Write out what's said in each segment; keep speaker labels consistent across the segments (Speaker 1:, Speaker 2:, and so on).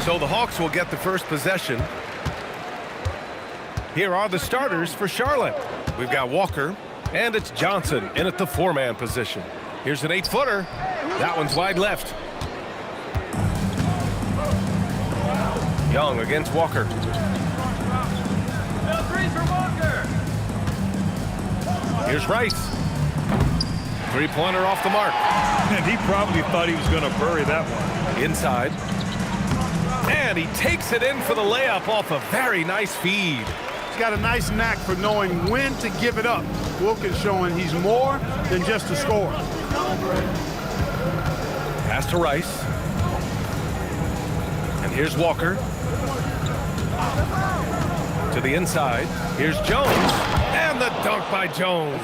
Speaker 1: So the Hawks will get the first possession. Here are the starters for Charlotte. We've got Walker, and it's Johnson in at the 4-man position. Here's an 8-footer. That one's wide left. Young against Walker. Here's Rice. Three-pointer off the mark.
Speaker 2: And he probably thought he was going to bury that one.
Speaker 1: Inside. And he takes it in for the layup off a very nice feed.
Speaker 3: He's got a nice knack for knowing when to give it up. Wilkins showing he's more than just a scorer.
Speaker 1: Pass to Rice. And here's Walker. To the inside. Here's Jones. And the dunk by Jones.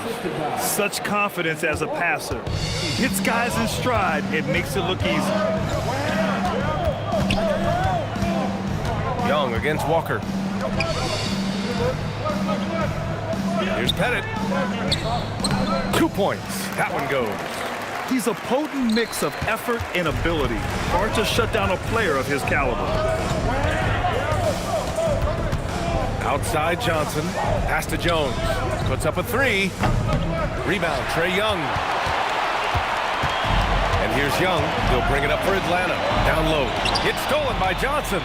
Speaker 2: Such confidence as a passer. He hits guys in stride. It makes it look easy.
Speaker 1: Young against Walker. Here's Pettit. 2 points. That one goes.
Speaker 2: He's a potent mix of effort and ability. Hard to shut down a player of his caliber.
Speaker 1: Outside Johnson. Pass to Jones. Puts up a 3. Rebound, Trae Young. And here's Young. He'll bring it up for Atlanta. Down low. It's stolen by Johnson.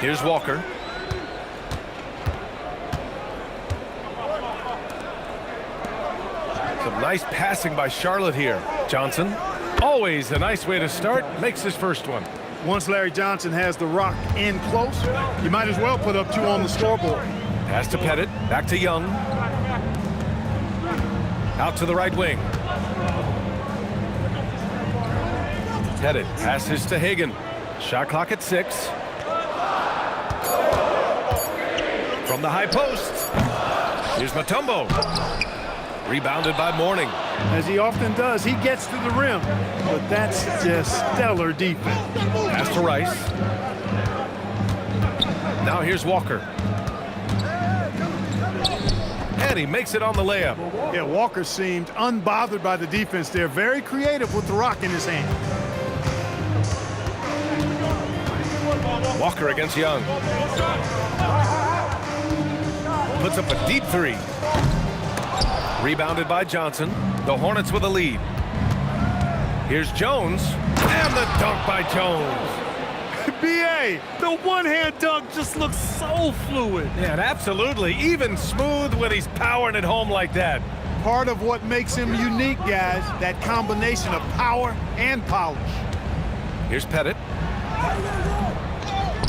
Speaker 1: Here's Walker. Some nice passing by Charlotte here. Johnson, always a nice way to start, makes his first one.
Speaker 3: Once Larry Johnson has the rock in close, you might as well put up 2 on the scoreboard.
Speaker 1: Pass to Pettit, back to Young. Out to the right wing. Pettit passes to Hagan. Shot clock at 6. From the high post. Here's Mutombo. Rebounded by Mourning.
Speaker 3: As he often does, he gets to the rim, but that's just stellar defense.
Speaker 1: Pass to Rice. Now here's Walker. And he makes it on the layup.
Speaker 3: Yeah, Walker seemed unbothered by the defense there. Very creative with the rock in his hand.
Speaker 1: Walker against Young. Puts up a deep 3. Rebounded by Johnson. The Hornets with a lead. Here's Jones. And the dunk by Jones.
Speaker 3: B.A.,
Speaker 2: The one-hand dunk just looks so fluid.
Speaker 1: Yeah, and absolutely. Even smooth when he's powering it home like that.
Speaker 3: part of what makes him unique, guys, that combination of power and polish.
Speaker 1: Here's Pettit.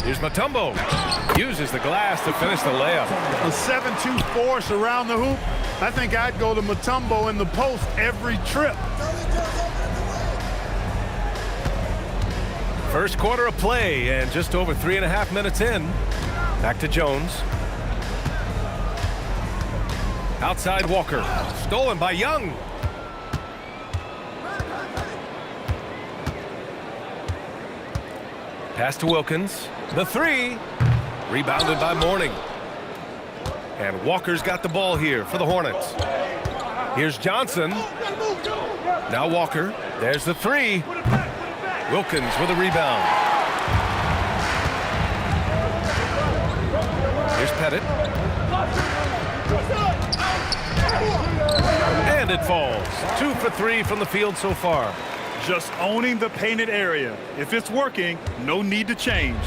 Speaker 1: Here's Mutombo. Uses the glass to finish the layup.
Speaker 3: A 7-2 force around the hoop. I think I'd go to Mutombo in the post every trip.
Speaker 1: First quarter of play and just over 3.5 minutes in. Back to Jones. Outside Walker. Stolen by Young. Pass to Wilkins. The three. Rebounded by Mourning. And Walker's got the ball here for the Hornets. Here's Johnson. Now Walker. There's the three. Wilkins with a rebound. Here's Pettit. And it falls. 2 for 3 from the field so far.
Speaker 2: Just owning the painted area. If it's working, no need to change.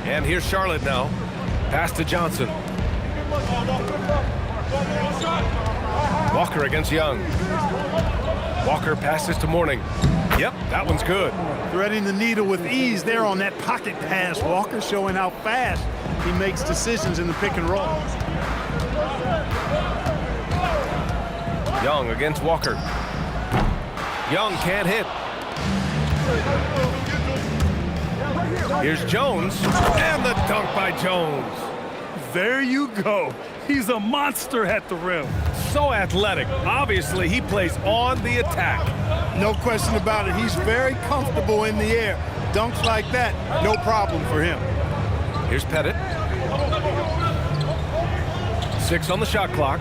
Speaker 1: And here's Charlotte now. Pass to Johnson. Walker against Young. Walker passes to Mourning. Yep, that one's good.
Speaker 3: Threading the needle with ease there on that pocket pass. Walker showing how fast he makes decisions in the pick and roll.
Speaker 1: Young against Walker. Young can't hit. Here's Jones. And the dunk by Jones.
Speaker 2: There you go. He's a monster at the rim.
Speaker 1: So athletic. Obviously, he plays on the attack.
Speaker 3: No question about it. He's very comfortable in the air. Dunks like that, no problem for him.
Speaker 1: Here's Pettit. 6 on the shot clock.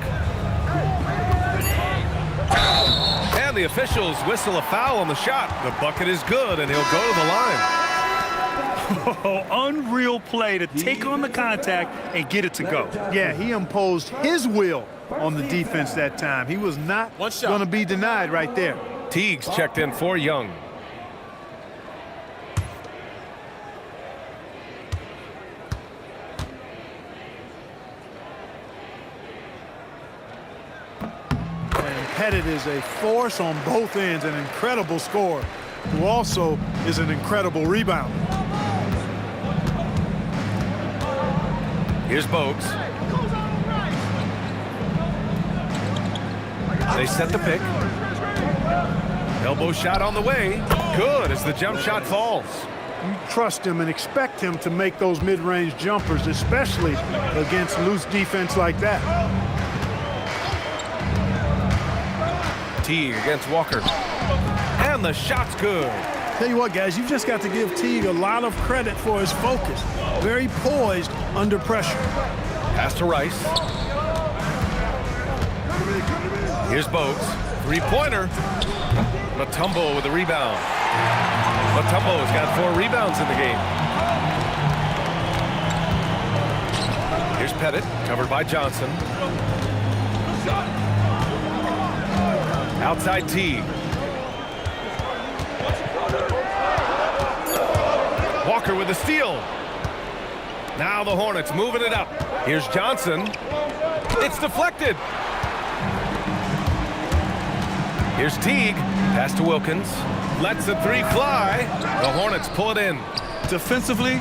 Speaker 1: And the officials whistle a foul on the shot. The bucket is good, and he'll go to the line.
Speaker 2: Oh, unreal play to take on the contact and get it to go.
Speaker 3: Yeah, he imposed his will on the defense that time. He was not going to be denied right there.
Speaker 1: Teague's checked in for Young.
Speaker 3: And Pettit is a force on both ends, an incredible scorer, who also is an incredible rebounder.
Speaker 1: Here's Bogues. They set the pick. Elbow shot on the way. Good as the jump shot falls.
Speaker 3: You trust him and expect him to make those mid-range jumpers, especially against loose defense like that.
Speaker 1: Teague against Walker. And the shot's good.
Speaker 3: Tell you what, guys, you've just got to give Teague a lot of credit for his focus. Very poised under pressure.
Speaker 1: Pass to Rice. Here's Bogues. Three-pointer. Mutombo with the rebound. Mutombo's got 4 rebounds in the game. Here's Pettit, covered by Johnson. Outside Teague. Walker with the steal. Now the Hornets moving it up. Here's Johnson. It's deflected. Here's Teague. Pass to Wilkins. Lets the 3 fly. The Hornets pull it in.
Speaker 2: Defensively,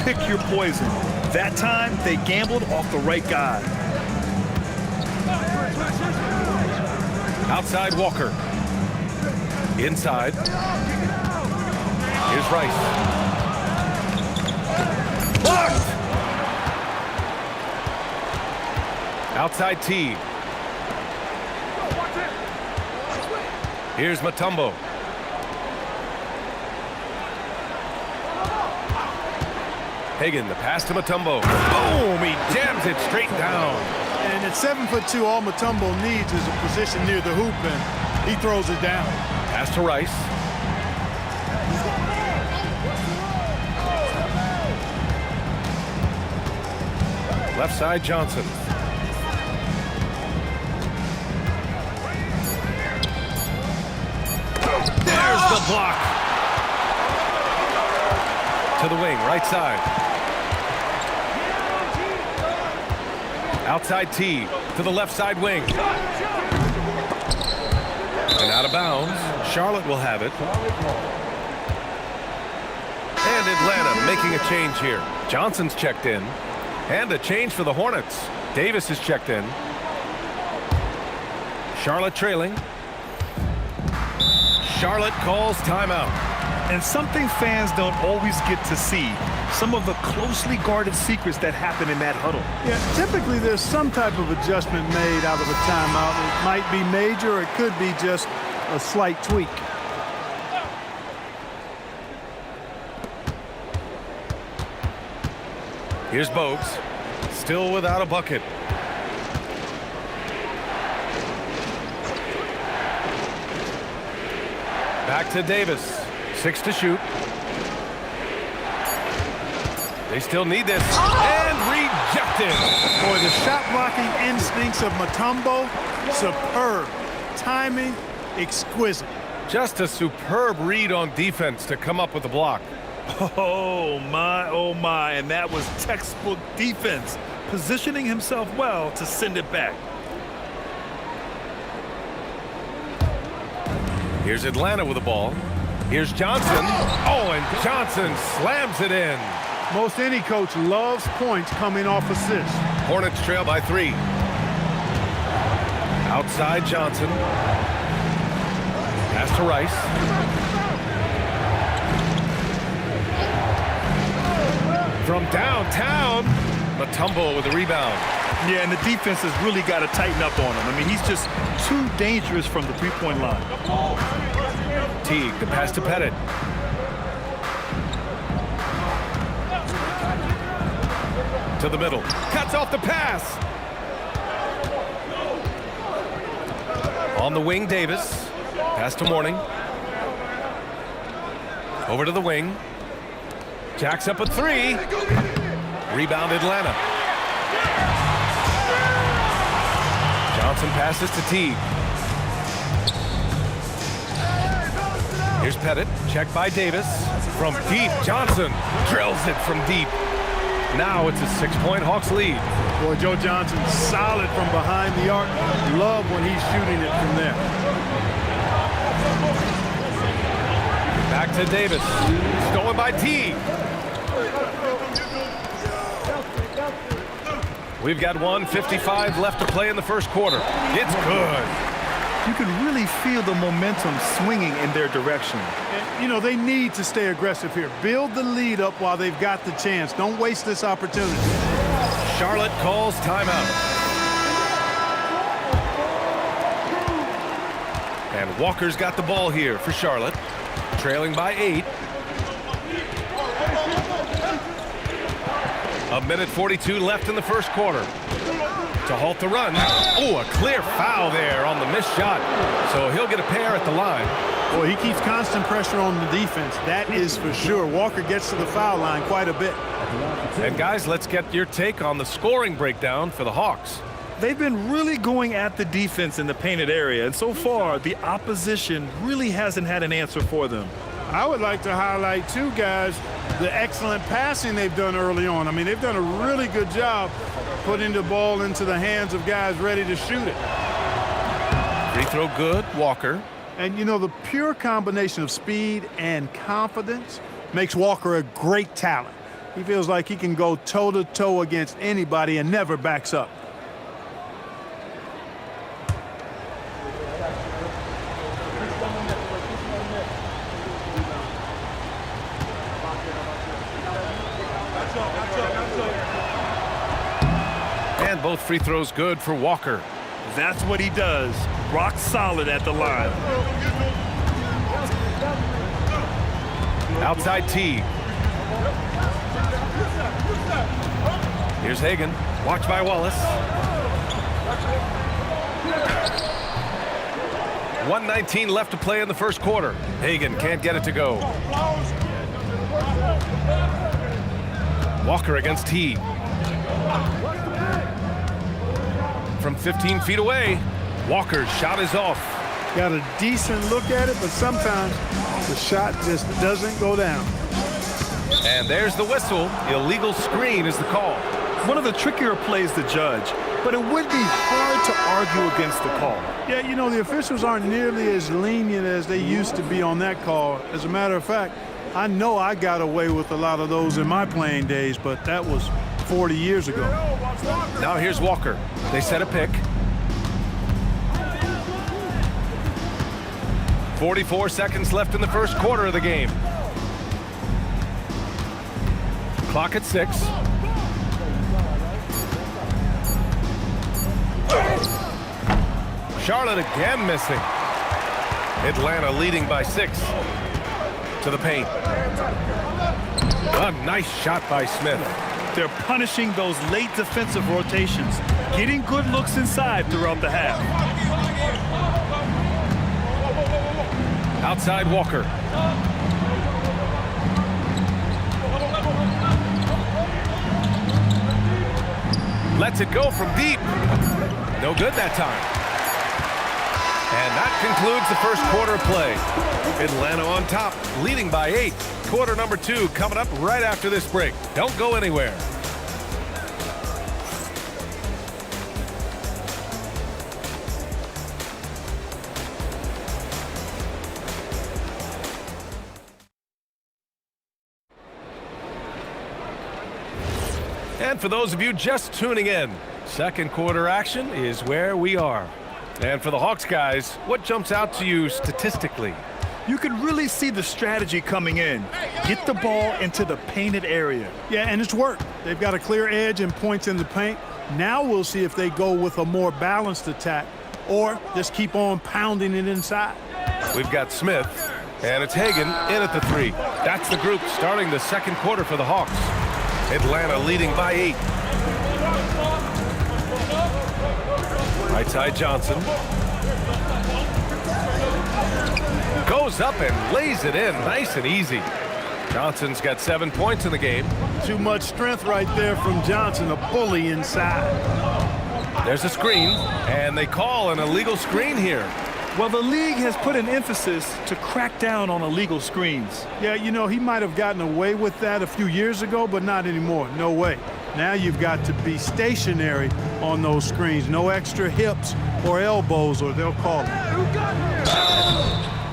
Speaker 2: pick your poison. That time, they gambled off the right guy.
Speaker 1: Outside Walker. Inside. Here's Rice. Blocked! Outside Teague. Here's Mutombo. Hagan, the pass to Mutombo. Boom! He jams it straight down.
Speaker 3: And at 7'2", all Mutombo needs is a position near the hoop, and he throws it down.
Speaker 1: Pass to Rice. Left side Johnson. There's the block. To the wing, right side. Outside T to the left side wing. And out of bounds. Charlotte will have it. And Atlanta making a change here. Johnson's checked in. And a change for the Hornets. Davis is checked in. Charlotte trailing. Charlotte calls timeout.
Speaker 2: And something fans don't always get to see, some of the closely guarded secrets that happen in that huddle.
Speaker 3: Yeah, typically there's some type of adjustment made out of a timeout. It might be major, or it could be just a slight tweak.
Speaker 1: Here's Bogues, still without a bucket. Back to Davis, 6 to shoot. They still need this, and rejected.
Speaker 3: Boy, the shot blocking instincts of Mutombo, superb. Timing, exquisite.
Speaker 1: Just a superb read on defense to come up with the block.
Speaker 2: Oh my, and that was textbook defense, positioning himself well to send it back.
Speaker 1: Here's Atlanta with the ball. Here's Johnson. Oh, and Johnson slams it in.
Speaker 3: Most any coach loves points coming off assists.
Speaker 1: Hornets trail by 3. Outside Johnson. Pass to Rice. From downtown, Mutombo with the rebound.
Speaker 2: Yeah, and the defense has really got to tighten up on him. I mean, he's just too dangerous from the three-point line.
Speaker 1: Teague, the pass to Pettit. To the middle. Cuts off the pass. On the wing, Davis. Pass to Morning. Over to the wing. Jacks up a three. Rebound Atlanta. Johnson passes to Teague. Here's Pettit. Checked by Davis. From deep, Johnson drills it from deep. Now it's a 6-point Hawks lead.
Speaker 3: Boy, Joe Johnson solid from behind the arc. Love when he's shooting it from there.
Speaker 1: Back to Davis. Stolen by Teague. We've got 1:55 left to play in the first quarter. It's good.
Speaker 2: You can really feel the momentum swinging in their direction.
Speaker 3: And, you know, they need to stay aggressive here. Build the lead up while they've got the chance. Don't waste this opportunity.
Speaker 1: Charlotte calls timeout. And Walker's got the ball here for Charlotte. Trailing by 8. A minute 42 left in the first quarter. To halt the run. Oh, a clear foul there on the missed shot. So he'll get a pair at the line.
Speaker 3: Boy, he keeps constant pressure on the defense. That is for sure. Walker gets to the foul line quite a bit.
Speaker 1: And guys, let's get your take on the scoring breakdown for the Hawks.
Speaker 2: They've been really going at the defense in the painted area, and so far the opposition really hasn't had an answer for them.
Speaker 3: I would like to highlight, too, guys, the excellent passing they've done early on. I mean, they've done a really good job putting the ball into the hands of guys ready to shoot it.
Speaker 1: Free throw good, Walker.
Speaker 3: And, you know, the pure combination of speed and confidence makes Walker a great talent. He feels like he can go toe-to-toe against anybody and never backs up.
Speaker 1: And both free throws good for Walker.
Speaker 2: That's what he does. Rock solid at the line.
Speaker 1: Outside Teague. Here's Hagan. Watched by Wallace. 1:19 left to play in the first quarter. Hagan can't get it to go. Walker against Teague. From 15 feet away, Walker's shot is off.
Speaker 3: Got a decent look at it, but sometimes the shot just doesn't go down.
Speaker 1: And there's the whistle. Illegal screen is the call.
Speaker 2: One of the trickier plays to judge, but it would be hard to argue against the call.
Speaker 3: Yeah, you know, the officials aren't nearly as lenient as they used to be on that call. As a matter of fact, I know I got away with a lot of those in my playing days, but that was 40 years ago.
Speaker 1: Now here's Walker. They set a pick. 44 seconds left in the first quarter of the game. Clock at 6. Charlotte again missing. Atlanta leading by 6. To the paint. A nice shot by Smith.
Speaker 2: They're punishing those late defensive rotations, getting good looks inside throughout the half.
Speaker 1: Outside Walker. Lets it go from deep. No good that time. And that concludes the first quarter of play. Atlanta on top, leading by 8. Quarter number 2 coming up right after this break. Don't go anywhere. And for those of you just tuning in, second quarter action is where we are. And for the Hawks guys, what jumps out to you statistically?
Speaker 2: You can really see the strategy coming in. Get the ball into the painted area.
Speaker 3: Yeah, and it's worked. They've got a clear edge and points in the paint. Now we'll see if they go with a more balanced attack or just keep on pounding it inside.
Speaker 1: We've got Smith, and it's Hagan in at the 3. That's the group starting the second quarter for the Hawks. Atlanta leading by 8. Right side Johnson. Goes up and lays it in nice and easy. Johnson's got 7 points in the game.
Speaker 3: Too much strength right there from Johnson, a bully inside.
Speaker 1: There's a screen, and they call an illegal screen here.
Speaker 2: Well, the league has put an emphasis to crack down on illegal screens.
Speaker 3: Yeah, you know, he might have gotten away with that a few years ago, but not anymore. No way. Now you've got to be stationary on those screens. No extra hips or elbows, or they'll call it.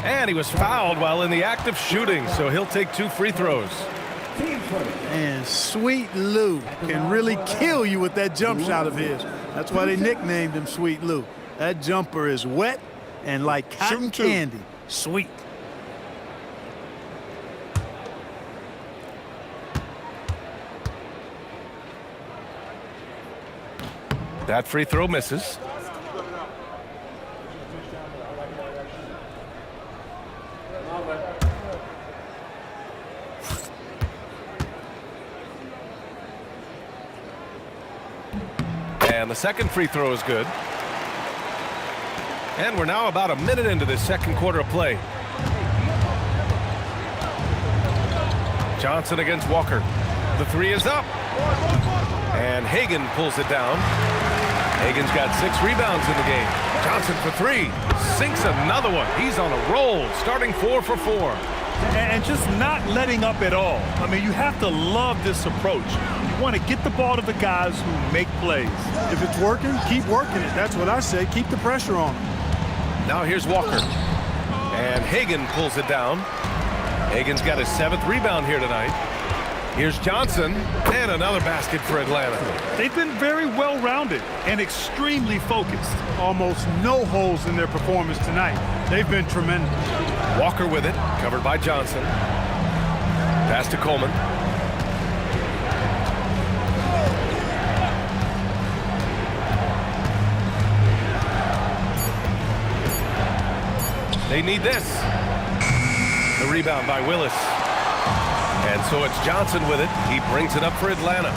Speaker 1: And he was fouled while in the act of shooting, so he'll take 2 free throws.
Speaker 3: And Sweet Lou can really kill you with that jump shot of his. That's why they nicknamed him Sweet Lou. That jumper is wet and like cotton candy. Sweet.
Speaker 1: That free throw misses. And the second free throw is good. And we're now about a minute into this second quarter of play. Johnson against Walker. The 3 is up. And Hagan pulls it down. Hagan's got 6 rebounds in the game. Johnson for 3. Sinks another one. He's on a roll, starting 4 for 4.
Speaker 2: And just not letting up at all. I mean, you have to love this approach. You want to get the ball to the guys who make plays.
Speaker 3: If it's working, keep working it. That's what I say. Keep the pressure on him.
Speaker 1: Now here's Walker. And Hagan pulls it down. Hagan's got his 7th rebound here tonight. Here's Johnson, and another basket for Atlanta.
Speaker 2: They've been very well-rounded and extremely focused.
Speaker 3: Almost no holes in their performance tonight. They've been tremendous.
Speaker 1: Walker with it, covered by Johnson. Pass to Coleman. They need this. The rebound by Willis. And so it's Johnson with it. He brings it up for Atlanta.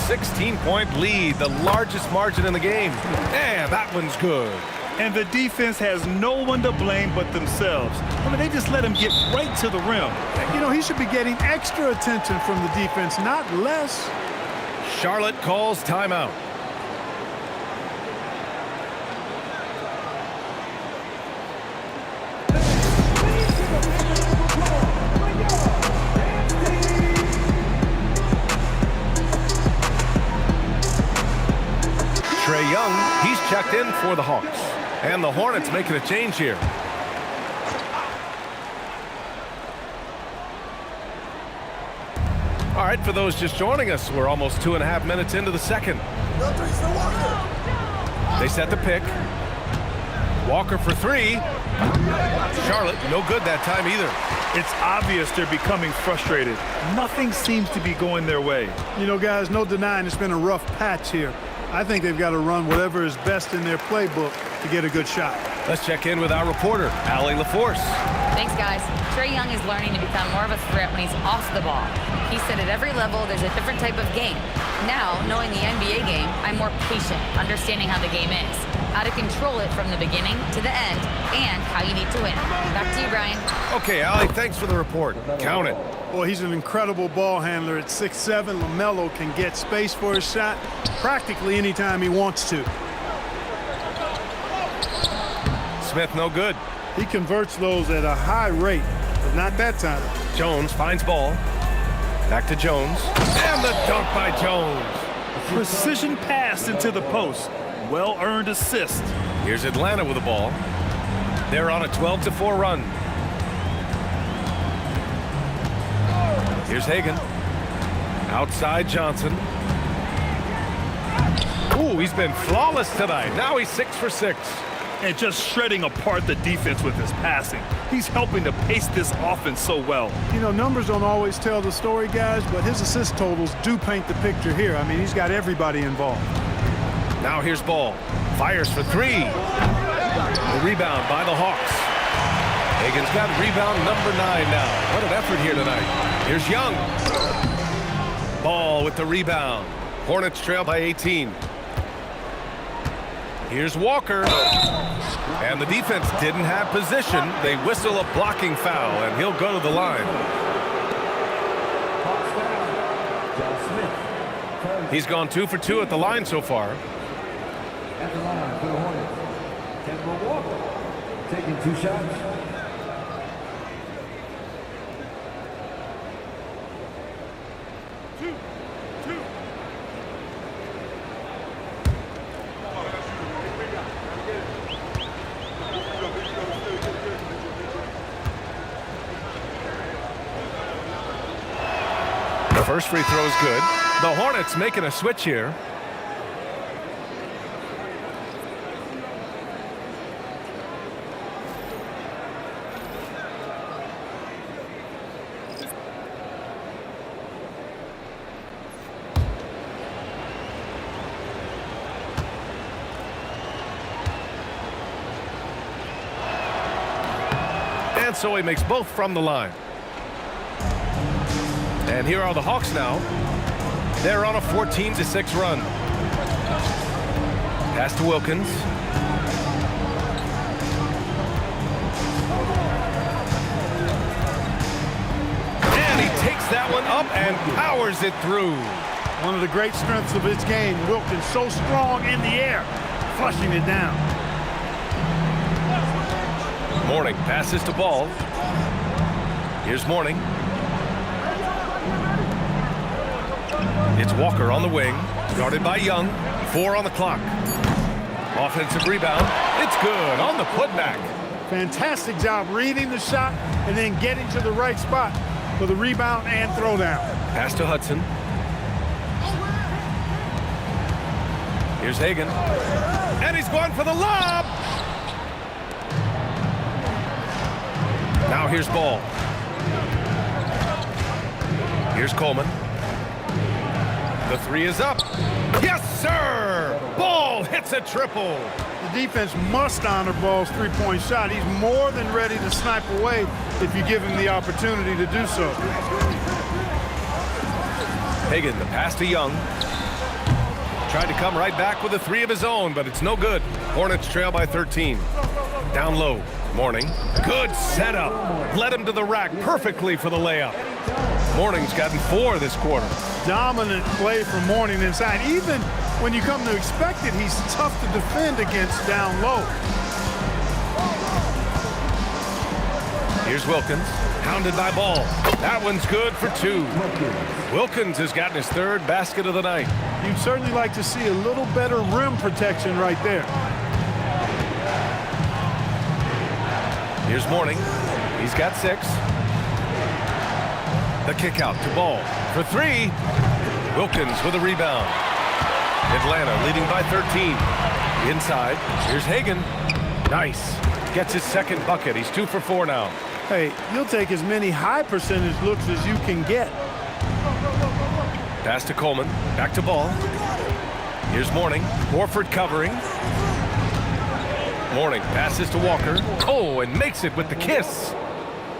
Speaker 1: 16-point lead, the largest margin in the game. And that one's good.
Speaker 2: And the defense has no one to blame but themselves. I mean, they just let him get right to the rim.
Speaker 3: You know, he should be getting extra attention from the defense, not less.
Speaker 1: Charlotte calls timeout. Trae Young, he's checked in for the Hawks. And the Hornets making a change here. All right, for those just joining us, we're almost 2.5 minutes into the second. They set the pick. Walker for 3. Charlotte, no good that time either.
Speaker 2: It's obvious they're becoming frustrated. Nothing seems to be going their way.
Speaker 3: You know, guys, no denying it's been a rough patch here. I think they've got to run whatever is best in their playbook to get a good shot.
Speaker 1: Let's check in with our reporter, Allie LaForce.
Speaker 4: Thanks, guys. Trae Young is learning to become more of a threat when he's off the ball. He said at every level there's a different type of game. Now, knowing the NBA game, I'm more patient, understanding how the game is, how to control it from the beginning to the end, and how you need to win. Back to you, Brian.
Speaker 1: Okay, Allie, thanks for the report. Count it.
Speaker 3: Boy, he's an incredible ball handler at 6'7". LaMelo can get space for his shot practically anytime he wants to.
Speaker 1: Smith, no good.
Speaker 3: He converts those at a high rate, but not that time.
Speaker 1: Jones finds ball. Back to Jones. And the dunk by Jones.
Speaker 2: Precision pass into the post. Well-earned assist.
Speaker 1: Here's Atlanta with the ball. They're on a 12-4 run. Here's Hagan. Outside Johnson. Ooh, he's been flawless tonight. Now he's 6 for 6.
Speaker 2: And just shredding apart the defense with his passing. He's helping to pace this offense so well.
Speaker 3: You know, numbers don't always tell the story, guys, but his assist totals do paint the picture here. I mean, he's got everybody involved.
Speaker 1: Now here's Ball. Fires for 3. The rebound by the Hawks. Hagan's got rebound number 9 now. What an effort here tonight. Here's Young. Ball with the rebound. Hornets trail by 18. Here's Walker. And the defense didn't have position. They whistle a blocking foul, and he'll go to the line. He's gone 2 for 2 at the line so far.
Speaker 5: At the line for the Hornets, Kemba Walker, taking 2 shots.
Speaker 1: The first free throw is good. The Hornets making a switch here. And so he makes both from the line. And here are the Hawks now. They're on a 14-6 run. Pass to Wilkins. And he takes that one up and powers it through.
Speaker 3: One of the great strengths of his game. Wilkins so strong in the air, flushing it down.
Speaker 1: Mourning passes to Ball. Here's Mourning. It's Walker on the wing, guarded by Young. 4 on the clock. Offensive rebound. It's good on the putback.
Speaker 3: Fantastic job reading the shot and then getting to the right spot for the rebound and throwdown.
Speaker 1: Pass to Hudson. Here's Hagan. And he's going for the lob. Now here's Ball. Here's Coleman. The 3 is up. Yes, sir! Ball hits a triple.
Speaker 3: The defense must honor Ball's three-point shot. He's more than ready to snipe away if you give him the opportunity to do so.
Speaker 1: Hagan, the pass to Young. Tried to come right back with a 3 of his own, but it's no good. Hornets trail by 13. Down low. Mourning. Good setup. Led him to the rack perfectly for the layup. Mourning's gotten 4 this quarter.
Speaker 3: Dominant play from Mourning inside. Even when you come to expect it, he's tough to defend against down low.
Speaker 1: Here's Wilkins, hounded by Ball. That one's good for 2. Wilkins has gotten his 3rd basket of the night.
Speaker 3: You'd certainly like to see a little better rim protection right there.
Speaker 1: Here's Mourning. He's got 6. The kick out to Ball for 3. Wilkins with a rebound. Atlanta leading by 13. Inside, here's Hagan. Nice. Gets his 2nd bucket. He's 2 for 4 now.
Speaker 3: Hey, you'll take as many high percentage looks as you can get.
Speaker 1: Pass to Coleman. Back to Ball. Here's Mourning. Horford covering. Mourning passes to Walker. Oh, and makes it with the kiss.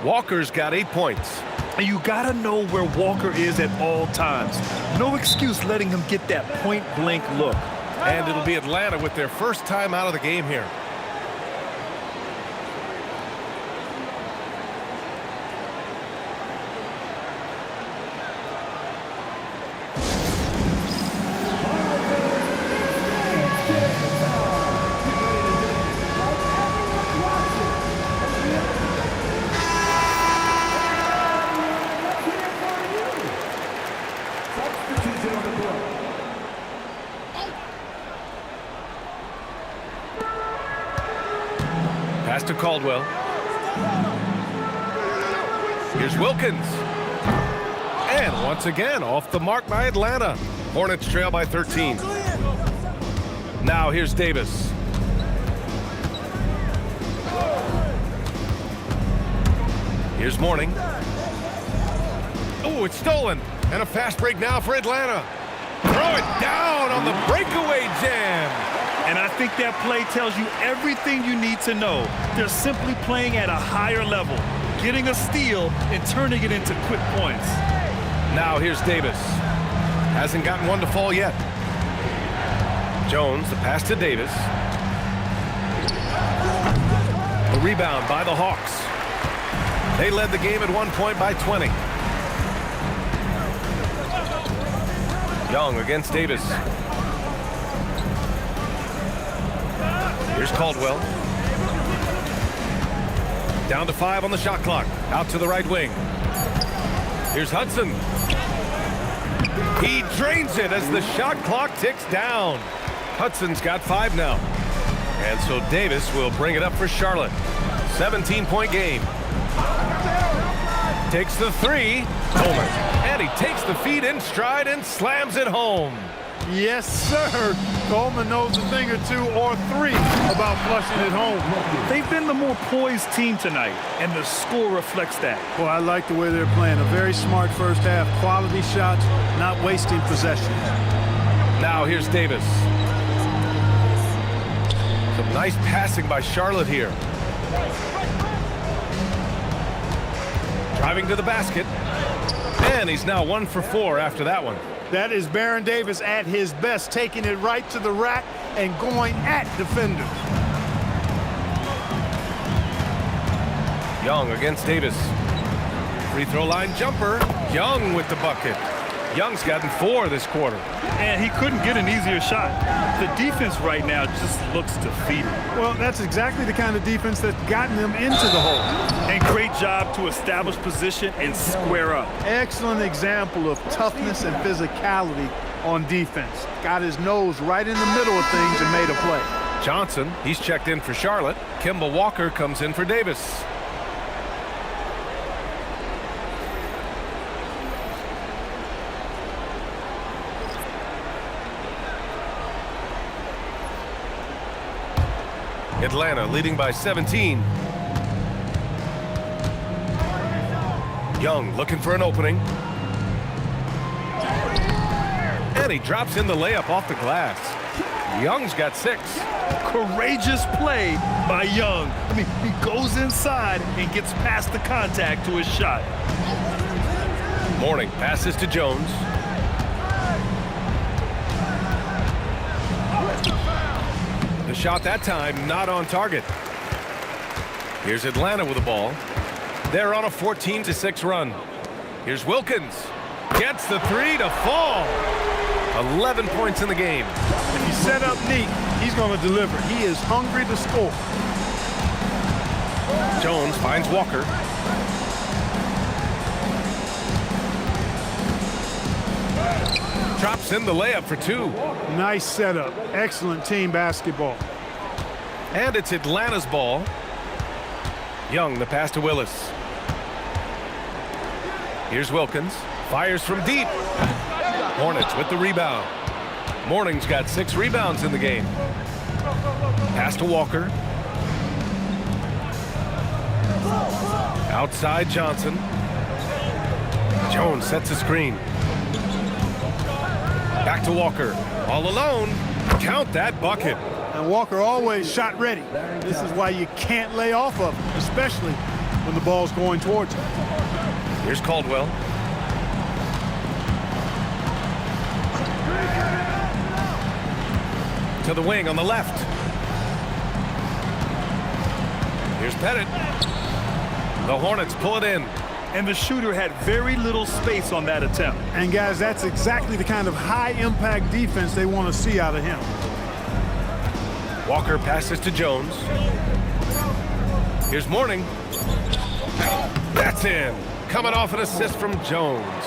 Speaker 1: Walker's got 8 points.
Speaker 2: And you gotta know where Walker is at all times. No excuse letting him get that point-blank look.
Speaker 1: And it'll be Atlanta with their first time out of the game here. Pass to Caldwell. Here's Wilkins. And once again, off the mark by Atlanta. Hornets trail by 13. Now here's Davis. Here's Mourning. Oh, it's stolen. And a fast break now for Atlanta. Throw it down on the breakaway jam.
Speaker 2: And I think that play tells you everything you need to know. They're simply playing at a higher level, getting a steal and turning it into quick points.
Speaker 1: Now here's Davis. Hasn't gotten one to fall yet. Jones, the pass to Davis. rebound by the Hawks. They led the game at one point by 20. Young against Davis. Here's Caldwell. Down to 5 on the shot clock. Out to the right wing. Here's Hudson. He drains it as the shot clock ticks down. Hudson's got 5 now. And so Davis will bring it up for Charlotte. 17-point game. Takes the 3. Coleman. And he takes the feed in stride and slams it home.
Speaker 3: Yes, sir. Coleman knows a thing or 2 or 3 about flushing it home.
Speaker 2: They've been the more poised team tonight, and the score reflects that.
Speaker 3: Well, I like the way they're playing. A very smart first half. Quality shots, not wasting possession.
Speaker 1: Now here's Davis. Some nice passing by Charlotte here. Driving to the basket. And he's now 1 for 4 after that one.
Speaker 3: That is Baron Davis at his best, taking it right to the rack and going at defenders.
Speaker 1: Young against Davis. Free throw line jumper. Young with the bucket. Young's gotten 4 this quarter.
Speaker 2: And he couldn't get an easier shot. The defense right now just looks defeated.
Speaker 3: Well, that's exactly the kind of defense that's gotten them into the hole.
Speaker 2: And great job to establish position and square up.
Speaker 3: Excellent example of toughness and physicality on defense. Got his nose right in the middle of things and made a play.
Speaker 1: Johnson, he's checked in for Charlotte. Kemba Walker comes in for Davis. Atlanta leading by 17. Young looking for an opening. And he drops in the layup off the glass. Young's got 6.
Speaker 2: Courageous play by Young. I mean, he goes inside and gets past the contact to his shot.
Speaker 1: Mourning passes to Jones. The shot that time not on target. Here's Atlanta with the ball. They're on a 14-6 run. Here's Wilkins. Gets the 3 to fall. 11 points in the game.
Speaker 3: If he's set up neat, he's going to deliver. He is hungry to score.
Speaker 1: Jones finds Walker. Drops in the layup for 2.
Speaker 3: Nice setup. Excellent team basketball.
Speaker 1: And it's Atlanta's ball. Young, the pass to Willis. Here's Wilkins. Fires from deep. Hornets with the rebound. Mourning's got 6 rebounds in the game. Pass to Walker. Outside Johnson. Jones sets a screen. Back to Walker. All alone. Count that bucket.
Speaker 3: And Walker always shot ready. This is why you can't lay off of him, especially when the ball's going towards him.
Speaker 1: Here's Caldwell. To the wing on the left. Here's Pettit. The Hornets pull it in.
Speaker 2: And the shooter had very little space on that attempt.
Speaker 3: And guys, that's exactly the kind of high-impact defense they want to see out of him.
Speaker 1: Walker passes to Jones. Here's Mourning. That's in. Coming off an assist from Jones.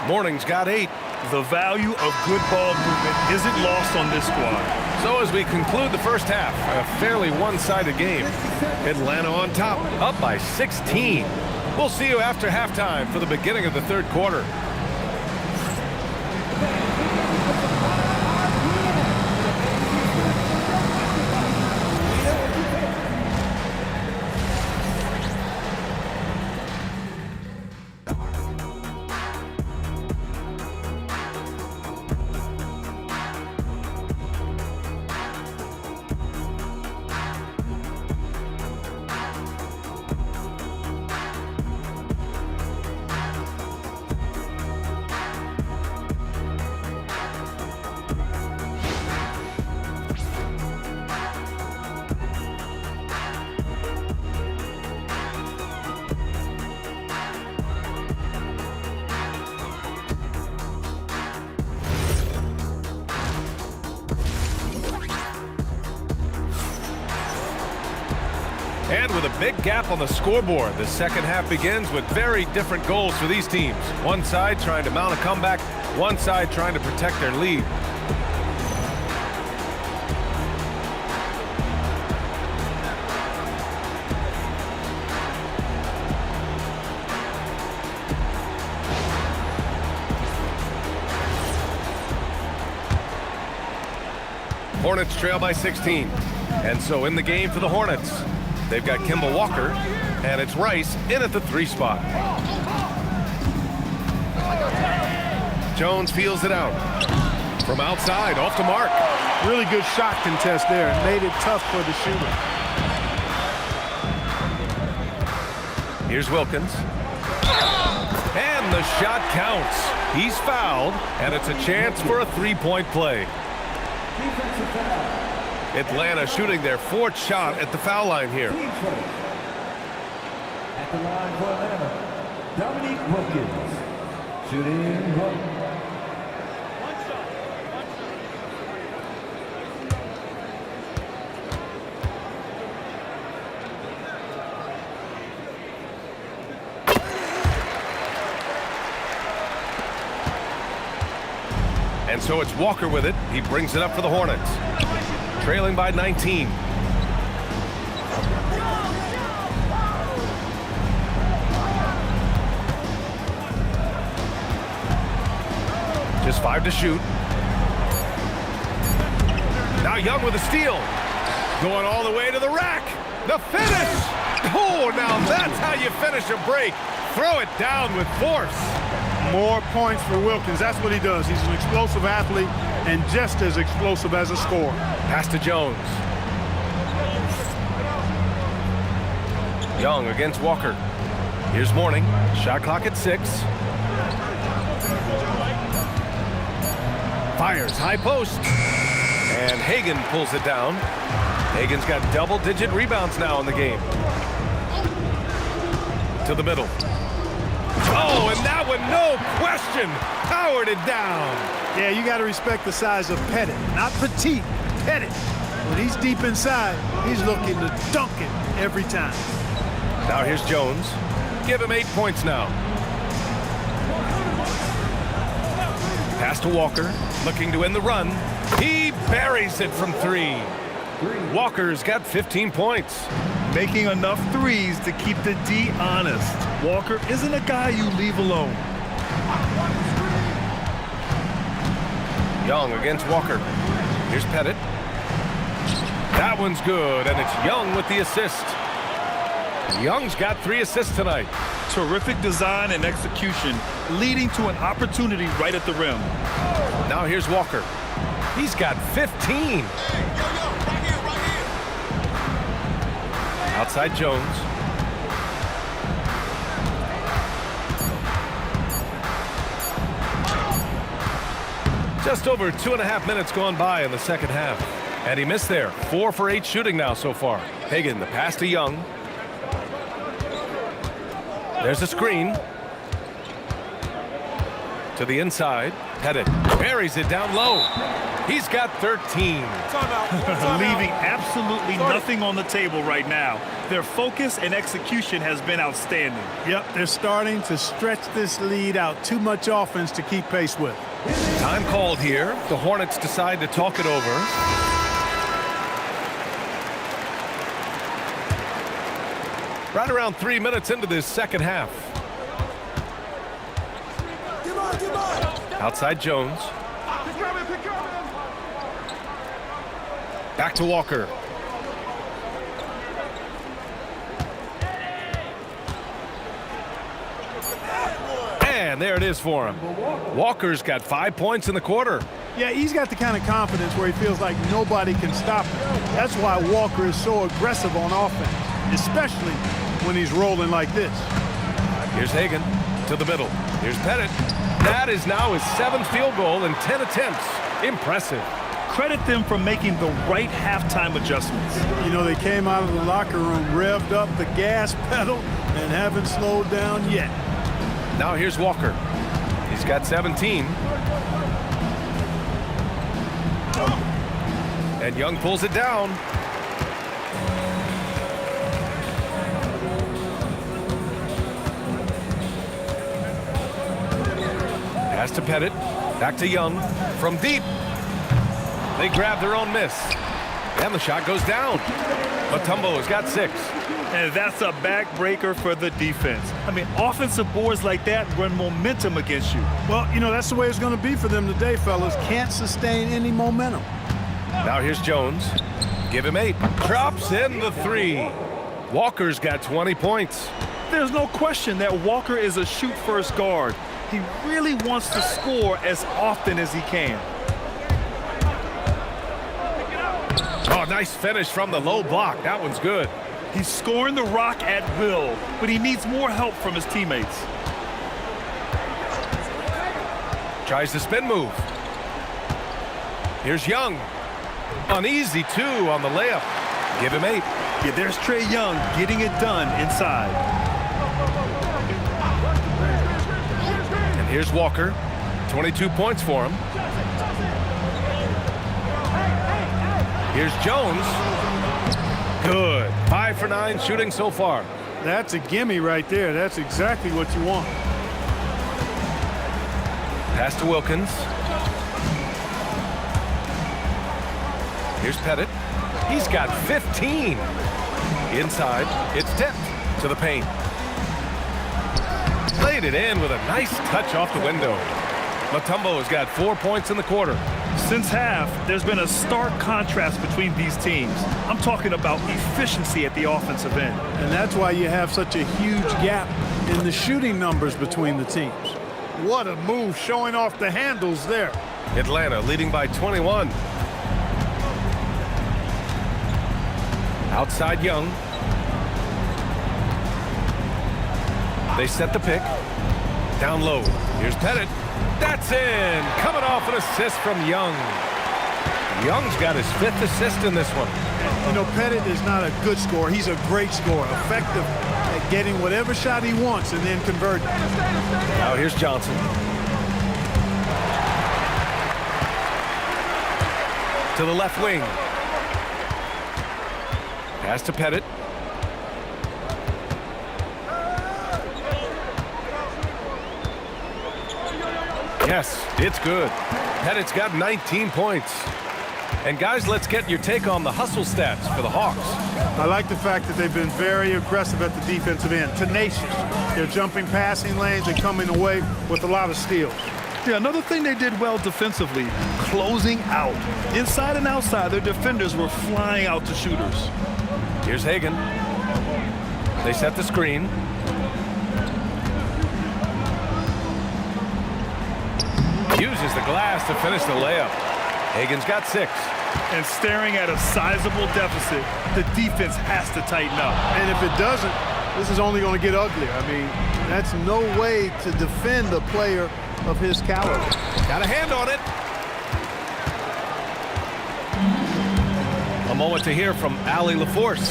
Speaker 1: Mourning's got 8.
Speaker 2: The value of good ball movement isn't lost on this squad.
Speaker 1: So as we conclude the first half, a fairly one-sided game. Atlanta on top, up by 16. We'll see you after halftime for the beginning of the third quarter. And with a big gap on the scoreboard, the second half begins with very different goals for these teams. One side trying to mount a comeback, one side trying to protect their lead. Hornets trail by 16. And so in the game for the Hornets, they've got Kemba Walker, and it's Rice in at the 3 spot. Jones feels it out. From outside, off to Mark.
Speaker 3: Really good shot contest there. It made it tough for the shooter.
Speaker 1: Here's Wilkins. And the shot counts. He's fouled, and it's a chance for a 3-point play. Atlanta shooting their 4th shot at the foul line here.
Speaker 5: At the line for Atlanta, Dominique Wilkins, shooting 1.
Speaker 1: And so it's Walker with it. He brings it up for the Hornets. Trailing by 19. Just 5 to shoot. Now Young with a steal. Going all the way to the rack. The finish. Oh, now that's how you finish a break. Throw it down with force.
Speaker 3: More points for Wilkins. That's what he does. He's an explosive athlete and just as explosive as a scorer.
Speaker 1: Pass to Jones. Young against Walker. Here's Mourning. Shot clock at 6. Fires high post. And Hagan pulls it down. Hagan's got double-digit rebounds now in the game. To the middle. Oh, and that one, no question, powered it down.
Speaker 3: Yeah, you got to respect the size of Pettit. Not petite, Pettit. When he's deep inside, he's looking to dunk it every time.
Speaker 1: Now here's Jones. Give him 8 points now. Pass to Walker, looking to end the run. He buries it from 3. Walker's got 15 points.
Speaker 2: Making enough threes to keep the D honest. Walker isn't a guy you leave alone.
Speaker 1: Young against Walker. Here's Pettit. That one's good, and it's Young with the assist. Young's got 3 assists tonight.
Speaker 2: Terrific design and execution, leading to an opportunity right at the rim.
Speaker 1: Now here's Walker. He's got 15. Outside Jones. Just over 2.5 minutes gone by in the second half. And he missed there. 4 for 8 shooting now so far. Hagan, the pass to Young. There's a screen. To the inside. Pettit buries it down low. He's got 13.
Speaker 2: Leaving absolutely nothing on the table right now. Their focus and execution has been outstanding.
Speaker 3: Yep, they're starting to stretch this lead out. Too much offense to keep pace with.
Speaker 1: Time called here. The Hornets decide to talk it over. Right around 3 minutes into this second half. Outside Jones. Back to Walker. And there it is for him. Walker's got 5 points in the quarter.
Speaker 3: Yeah, he's got the kind of confidence where he feels like nobody can stop him. That's why Walker is so aggressive on offense, especially when he's rolling like this.
Speaker 1: Here's Hagan to the middle. Here's Pettit. That is now his 7th field goal in 10 attempts. Impressive.
Speaker 2: Credit them for making the right halftime adjustments.
Speaker 3: You know, they came out of the locker room, revved up the gas pedal, and haven't slowed down yet.
Speaker 1: Now here's Walker. He's got 17. And Young pulls it down. Pass to Pettit. Back to Young. From deep. They grab their own miss. And the shot goes down. Mutombo has got 6.
Speaker 2: And that's a backbreaker for the defense. I mean, offensive boards like that run momentum against you.
Speaker 3: Well, you know, that's the way it's going to be for them today, fellas. Can't sustain any momentum.
Speaker 1: Now here's Jones. Give him 8. Drops in the 3. Walker's got 20 points.
Speaker 2: There's no question that Walker is a shoot-first guard. He really wants to score as often as he can.
Speaker 1: Oh, nice finish from the low block. That one's good.
Speaker 2: He's scoring the rock at will, but he needs more help from his teammates.
Speaker 1: Tries the spin move. Here's Young. Uneasy 2 on the layup. Give him 8.
Speaker 2: Yeah, there's Trae Young getting it done inside.
Speaker 1: And here's Walker. 22 points for him. Here's Jones. Good. 5 for 9 shooting so far.
Speaker 3: That's a gimme right there. That's exactly what you want.
Speaker 1: Pass to Wilkins. Here's Pettit. He's got 15. Inside, it's tipped to the paint. Played it in with a nice touch off the window. Mutombo has got 4 points in the quarter.
Speaker 2: Since half, there's been a stark contrast between these teams. I'm talking about efficiency at the offensive end.
Speaker 3: And that's why you have such a huge gap in the shooting numbers between the teams. What a move, showing off the handles there.
Speaker 1: Atlanta leading by 21. Outside Young. They set the pick. Down low. Here's Pettit. That's in. Coming off an assist from Young. Young's got his 5th assist in this one.
Speaker 3: You know, Pettit is not a good scorer. He's a great scorer. Effective at getting whatever shot he wants and then converting.
Speaker 1: Now here's Johnson. To the left wing. Pass to Pettit. Yes, it's good. Pettit's got 19 points. And guys, let's get your take on the hustle stats for the Hawks.
Speaker 3: I like the fact that they've been very aggressive at the defensive end. Tenacious. They're jumping passing lanes and coming away with a lot of steals.
Speaker 2: Yeah, another thing they did well defensively, closing out. Inside and outside, their defenders were flying out to shooters.
Speaker 1: Here's Hagan. They set the screen. Uses the glass to finish the layup. Hagan's got 6.
Speaker 2: And staring at a sizable deficit, the defense has to tighten up.
Speaker 3: And if it doesn't, this is only going to get uglier. I mean, that's no way to defend a player of his caliber.
Speaker 1: Got a hand on it. A moment to hear from Allie LaForce.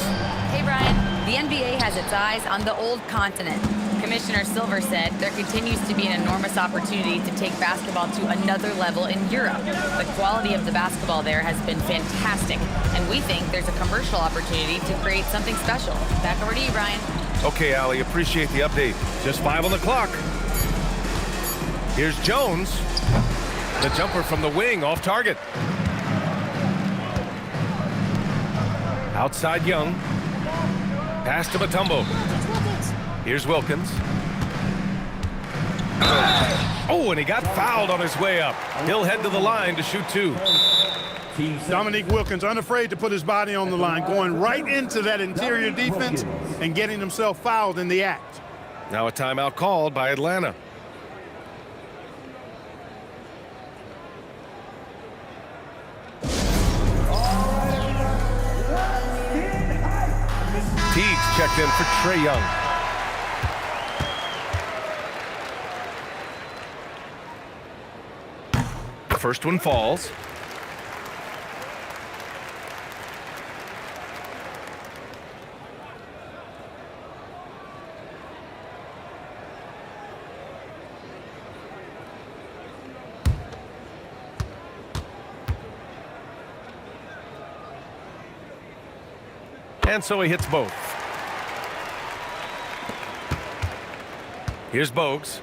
Speaker 4: Hey, Brian. The NBA has its eyes on the old continent. Commissioner Silver said there continues to be an enormous opportunity to take basketball to another level in Europe. The quality of the basketball there has been fantastic, and we think there's a commercial opportunity to create something special. Back over to you, Brian.
Speaker 1: Okay, Allie, appreciate the update. Just 5 on the clock. Here's Jones. The jumper from the wing off target. Outside Young. Pass to Mutombo. Here's Wilkins. Oh, and he got fouled on his way up. He'll head to the line to shoot 2.
Speaker 3: Dominique Wilkins, unafraid to put his body on the line, going right into that interior defense and getting himself fouled in the act.
Speaker 1: Now a timeout called by Atlanta. Teague's checked in for Trae Young. The first one falls. And so he hits both. Here's Bogues.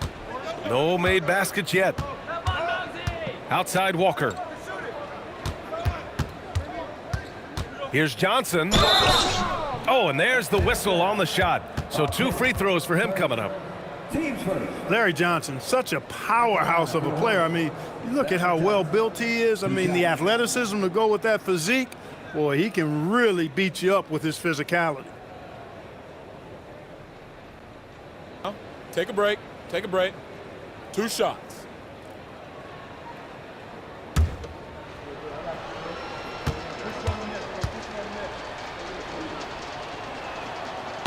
Speaker 1: No made baskets yet. Outside Walker. Here's Johnson. Oh, and there's the whistle on the shot. So 2 free throws for him coming up.
Speaker 5: Teams first.
Speaker 3: Larry Johnson, such a powerhouse of a player. I mean, you look at how well built he is. I mean, the athleticism to go with that physique. Boy, he can really beat you up with his physicality.
Speaker 6: Take a break. Take a break. 2 shots.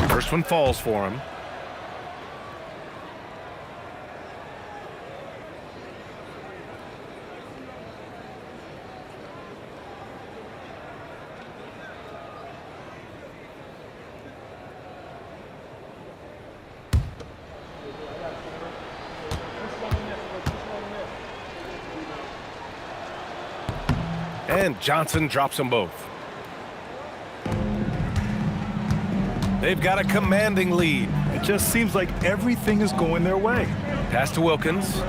Speaker 1: First one falls for him. And Johnson drops them both. They've got a commanding lead.
Speaker 2: It just seems like everything is going their way.
Speaker 1: Pass to Wilkins.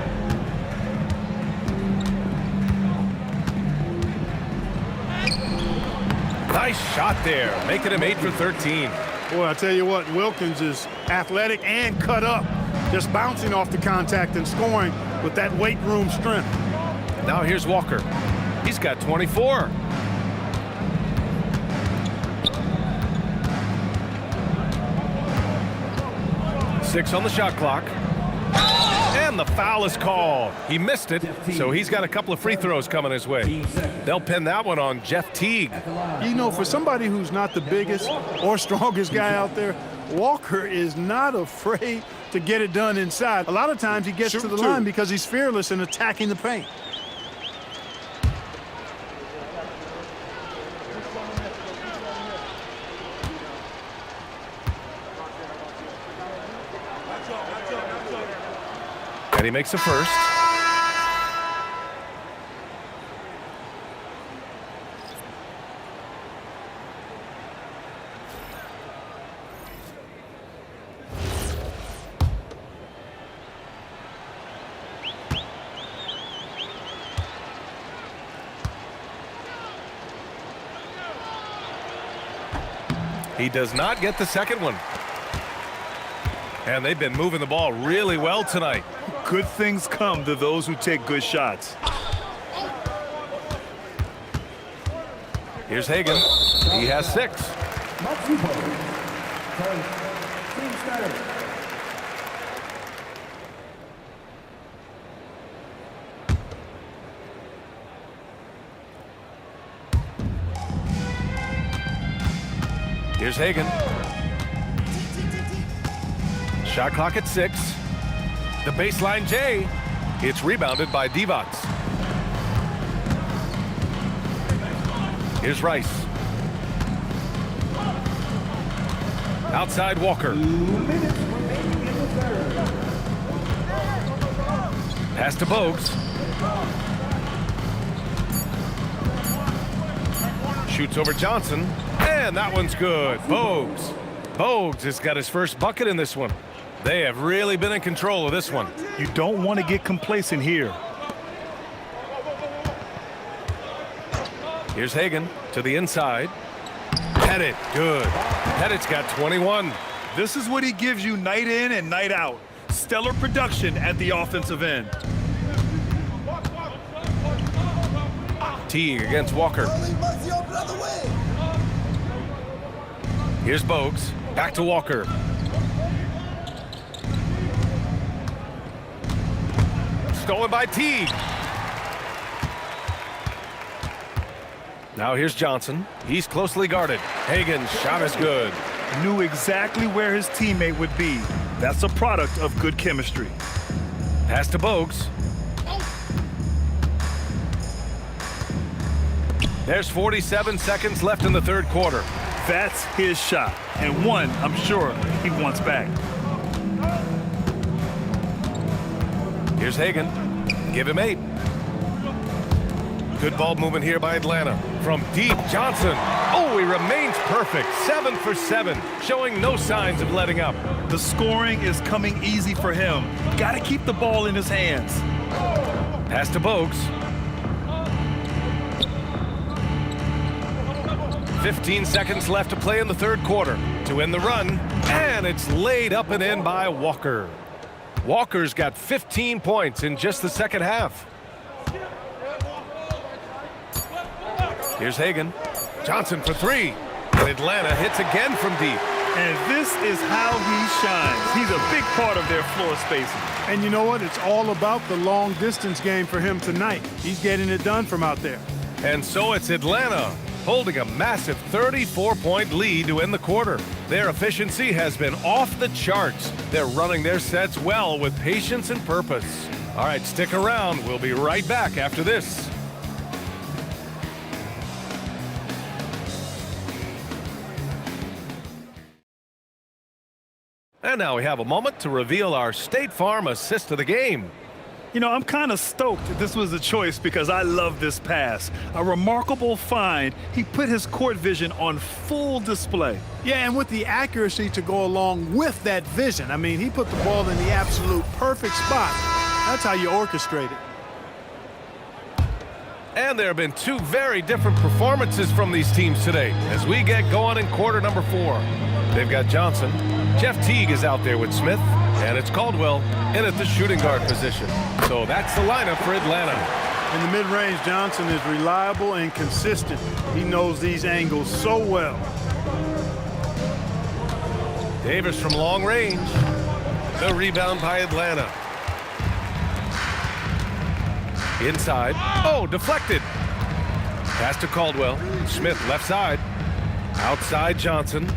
Speaker 1: Nice shot there, making him 8 for 13.
Speaker 3: Boy, I tell you what, Wilkins is athletic and cut up. Just bouncing off the contact and scoring with that weight room strength.
Speaker 1: Now here's Walker. He's got 24. Six on the shot clock. And the foul is called. He missed it, so he's got a couple of free throws coming his way. They'll pin that one on Jeff Teague.
Speaker 3: You know, for somebody who's not the biggest or strongest guy out there, Walker is not afraid to get it done inside. A lot of times he gets to the line because he's fearless in attacking the paint.
Speaker 1: And he makes a first. He does not get the second one. And they've been moving the ball really well tonight.
Speaker 2: Good things come to those who take good shots.
Speaker 1: Here's Hagan. He has 6. Here's Hagan. Shot clock at 6. The baseline J. It's rebounded by Divac. Here's Rice. Outside Walker. Pass to Bogues. Shoots over Johnson. And that one's good. Bogues. Bogues has got his first bucket in this one. They have really been in control of this one.
Speaker 2: You don't want to get complacent here.
Speaker 1: Here's Hagan to the inside. Pettit, good. Pettit's got 21.
Speaker 2: This is what he gives you night in and night out. Stellar production at the offensive end.
Speaker 1: Teague against Walker. Here's Bogues. Back to Walker. Stolen by Teague. Now here's Johnson. He's closely guarded. Hagan's shot is good.
Speaker 2: Knew exactly where his teammate would be. That's a product of good chemistry.
Speaker 1: Pass to Bogues. There's 47 seconds left in the third quarter.
Speaker 2: That's his shot, and one I'm sure he wants back.
Speaker 1: Here's Hagan. Give him 8. Good ball movement here by Atlanta. From deep, Johnson. Oh, he remains perfect. 7 for 7, showing no signs of letting up.
Speaker 2: The scoring is coming easy for him. Got to keep the ball in his hands.
Speaker 1: Pass to Bogues. 15 seconds left to play in the third quarter to win the run, and it's laid up and in by Walker. Walker's got 15 points in just the second half. Here's Hagan. Johnson for three. And Atlanta hits again from deep.
Speaker 2: And this is how he shines. He's a big part of their floor spacing.
Speaker 3: And you know what? It's all about the long distance game for him tonight. He's getting it done from out there.
Speaker 1: And so it's Atlanta holding a massive 34-point lead to end the quarter. Their efficiency has been off the charts. They're running their sets well with patience and purpose. All right, stick around. We'll be right back after this. And now we have a moment to reveal our State Farm assist of the game.
Speaker 2: You know, I'm kind of stoked that this was a choice because I love this pass. A remarkable find. He put his court vision on full display.
Speaker 3: Yeah, and with the accuracy to go along with that vision. I mean, he put the ball in the absolute perfect spot. That's how you orchestrate it.
Speaker 1: And there have been two very different performances from these teams today as we get going in quarter number 4. They've got Johnson. Jeff Teague is out there with Smith, and it's Caldwell in at the shooting guard position. So that's the lineup for Atlanta.
Speaker 3: In the mid-range, Johnson is reliable and consistent. He knows these angles so well.
Speaker 1: Davis from long range. The rebound by Atlanta. Inside. Oh, deflected. Pass to Caldwell. Smith left side. Outside Johnson.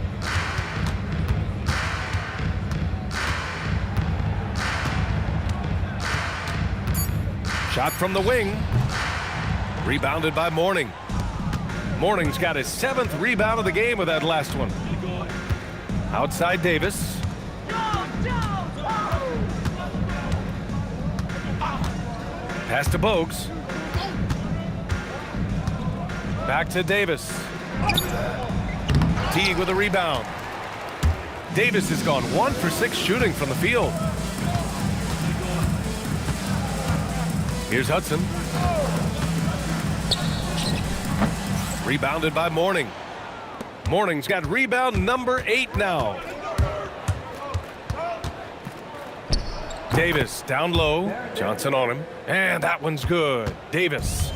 Speaker 1: Shot from the wing. Rebounded by Mourning. Mourning's got his 7th rebound of the game with that last one. Outside Davis. Pass to Bogues. Back to Davis. Teague with a rebound. Davis has gone 1 for 6 shooting from the field. Here's Hudson. Rebounded by Mourning. Mourning's got rebound number 8 now. Davis down low. Johnson on him. And that one's good. Davis.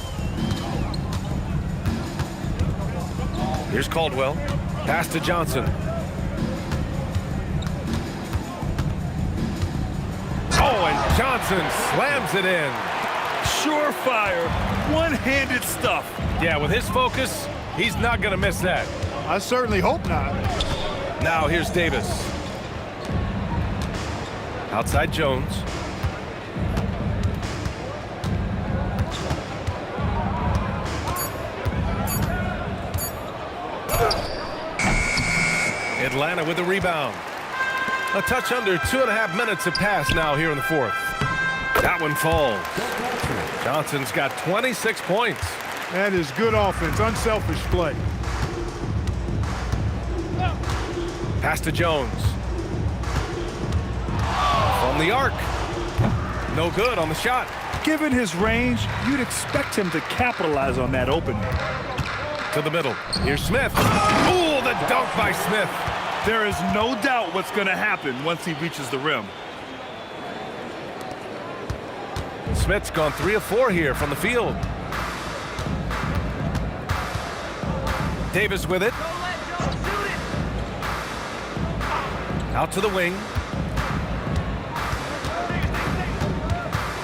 Speaker 1: Here's Caldwell. Pass to Johnson. Oh, and Johnson slams it in.
Speaker 2: Surefire, one-handed stuff.
Speaker 1: Yeah, with his focus, he's not going to miss that.
Speaker 3: I certainly hope not.
Speaker 1: Now here's Davis. Outside Jones. Atlanta with the rebound. A touch under 2.5 minutes have passed now here in the 4th. That one falls. Johnson's got 26 points.
Speaker 3: That is good offense, unselfish play.
Speaker 1: Pass to Jones. From the arc. No good on the shot.
Speaker 2: Given his range, you'd expect him to capitalize on that opening.
Speaker 1: To the middle. Here's Smith. Ooh, the dunk by Smith.
Speaker 2: There is no doubt what's going to happen once he reaches the rim.
Speaker 1: Smith's gone 3 of 4 here from the field. Davis with it. Out to the wing.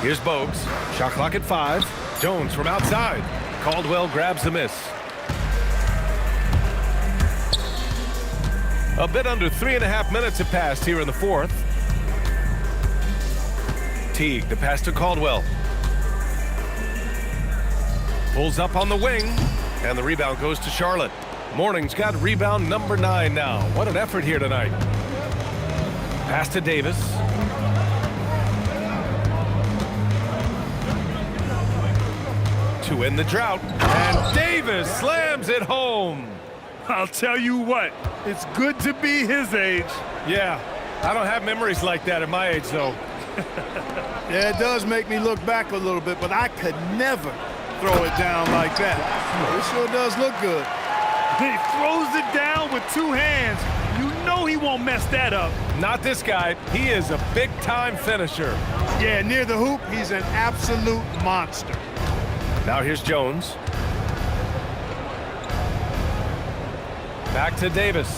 Speaker 1: Here's Bogues. Shot clock at 5. Jones from outside. Caldwell grabs the miss. A bit under 3.5 minutes have passed here in the 4th. Teague, the pass to Caldwell. Pulls up on the wing, and the rebound goes to Charlotte. Mourning's got rebound number 9 now. What an effort here tonight. Pass to Davis. To end the drought, and Davis slams it home.
Speaker 2: I'll tell you what, it's good to be his age.
Speaker 1: Yeah, I don't have memories like that at my age, though.
Speaker 3: Yeah, it does make me look back a little bit, but I could never throw it down like that. It sure does look good.
Speaker 2: He throws it down with two hands. You know he won't mess that up.
Speaker 1: Not this guy. He is a big-time finisher.
Speaker 3: Yeah, near the hoop, he's an absolute monster.
Speaker 1: Now here's Jones. Back to Davis.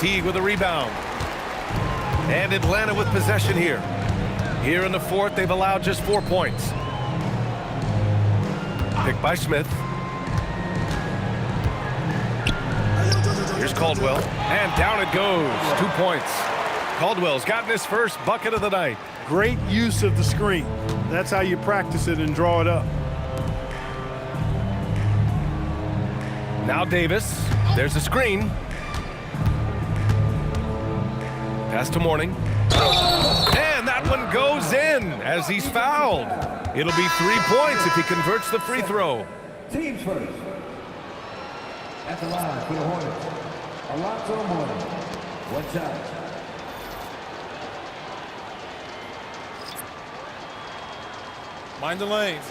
Speaker 1: Teague with a rebound. And Atlanta with possession here. Here in the fourth, they've allowed just 4 points. Picked by Smith. Here's Caldwell. And down it goes. 2 points. Caldwell's gotten his first bucket of the night.
Speaker 3: Great use of the screen. That's how you practice it and draw it up.
Speaker 1: Now Davis. There's a screen. Pass to Mourning. And that one goes in as he's fouled. It'll be 3 points if he converts the free throw.
Speaker 5: Teams first. At the line for the Hornets, Alonzo Mourning. One shot.
Speaker 6: Mind the lanes.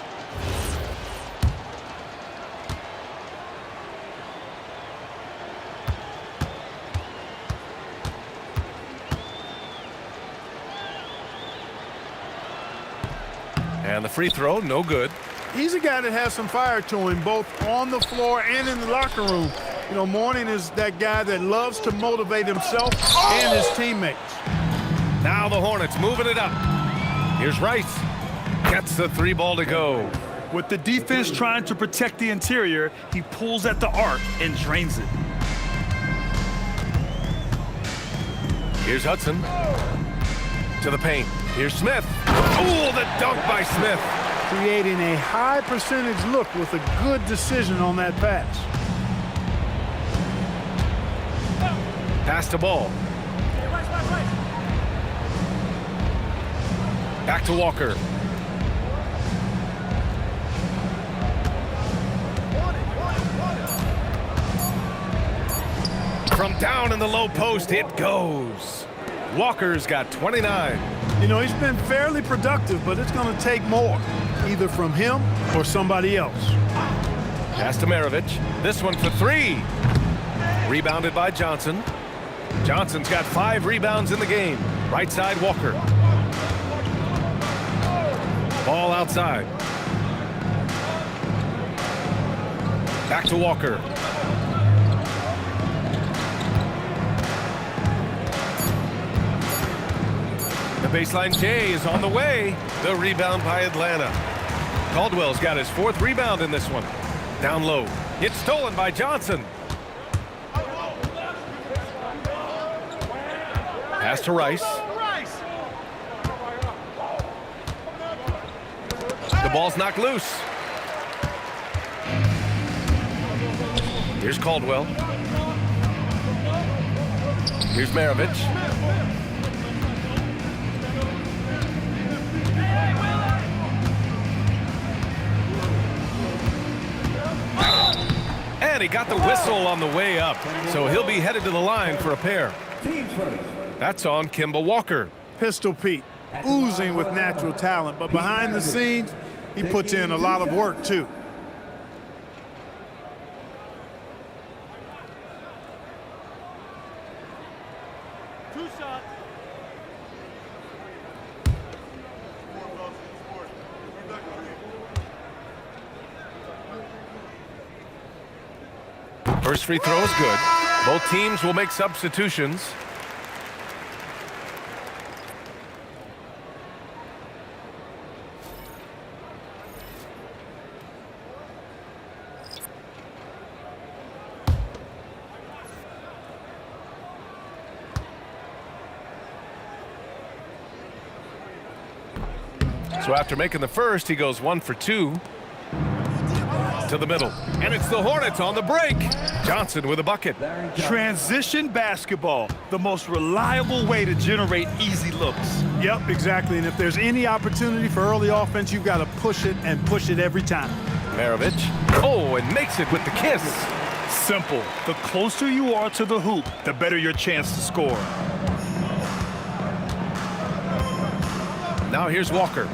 Speaker 1: And the free throw, no good.
Speaker 3: He's a guy that has some fire to him, both on the floor and in the locker room. You know, Mourning is that guy that loves to motivate himself and his teammates.
Speaker 1: Now the Hornets moving it up. Here's Rice. Gets the 3 ball to go.
Speaker 2: With the defense trying to protect the interior, he pulls at the arc and drains it.
Speaker 1: Here's Hudson. To the paint. Here's Smith. Oh, the dunk by Smith.
Speaker 3: Creating a high percentage look with a good decision on that pass.
Speaker 1: Pass to Ball. Back to Walker. From down in the low post, it goes. Walker's got 29.
Speaker 3: You know, he's been fairly productive, but it's going to take more, either from him or somebody else.
Speaker 1: Pass to Maravich. This one for 3. Rebounded by Johnson. Johnson's got 5 rebounds in the game. Right side, Walker. Ball outside. Back to Walker. The baseline J is on the way. The rebound by Atlanta. Caldwell's got his 4th rebound in this one. Down low. It's stolen by Johnson. Pass to Rice. The ball's knocked loose. Here's Caldwell. Here's Maravich. And he got the whistle on the way up, so he'll be headed to the line for a pair. That's on Kemba Walker.
Speaker 3: Pistol Pete, oozing with natural talent, but behind the scenes, he puts in a lot of work, too.
Speaker 1: First free throw is good. Both teams will make substitutions. So after making the first, he goes 1 for 2. To the middle. And it's the Hornets on the break. Johnson with a bucket.
Speaker 2: Transition basketball, the most reliable way to generate easy looks.
Speaker 3: Yep, exactly. And if there's any opportunity for early offense, you've got to push it and push it every time.
Speaker 1: Maravich. Oh, and makes it with the kiss.
Speaker 2: Simple. The closer you are to the hoop, the better your chance to score.
Speaker 1: Now here's Walker.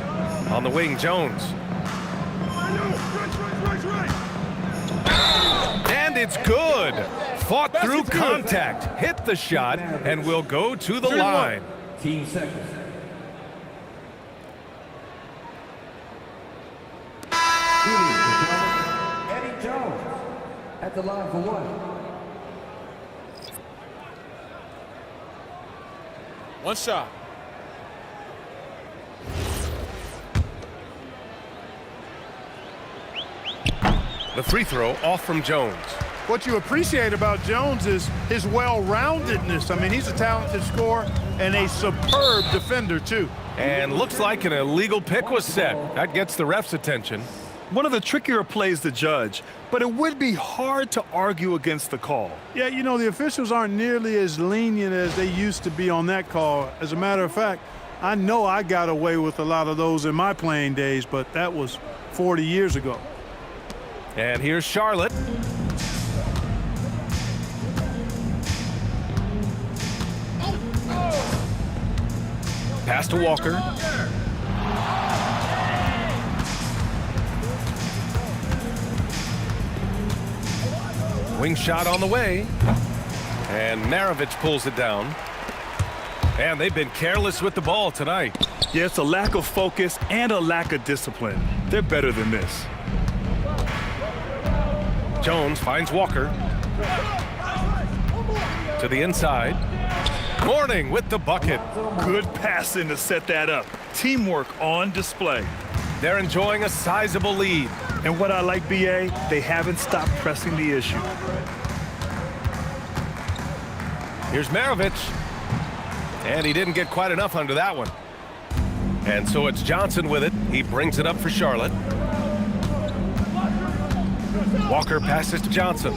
Speaker 1: On the wing, Jones. It's good. Fought through contact, hit the shot, and will go to the line.
Speaker 5: Team seconds. Eddie Jones at the line for one.
Speaker 6: One shot.
Speaker 1: The free throw off from Jones.
Speaker 3: What you appreciate about Jones is his well-roundedness. I mean, he's a talented scorer and a superb defender, too.
Speaker 1: And looks like an illegal pick was set. That gets the ref's attention.
Speaker 2: One of the trickier plays to judge, but it would be hard to argue against the call.
Speaker 3: Yeah, you know, the officials aren't nearly as lenient as they used to be on that call. As a matter of fact, I know I got away with a lot of those in my playing days, but that was 40 years ago.
Speaker 1: And here's Charlotte. Pass to Walker. Wing shot on the way. And Maravich pulls it down. And they've been careless with the ball tonight.
Speaker 2: Yeah, it's a lack of focus and a lack of discipline. They're better than this.
Speaker 1: Jones finds Walker. To the inside. Mourning with the bucket.
Speaker 2: Good passing to set that up. Teamwork on display.
Speaker 1: They're enjoying a sizable lead.
Speaker 2: And what I like, BA, they haven't stopped pressing the issue.
Speaker 1: Here's Maravich. And he didn't get quite enough under that one. And so it's Johnson with it. He brings it up for Charlotte. Walker passes to Johnson.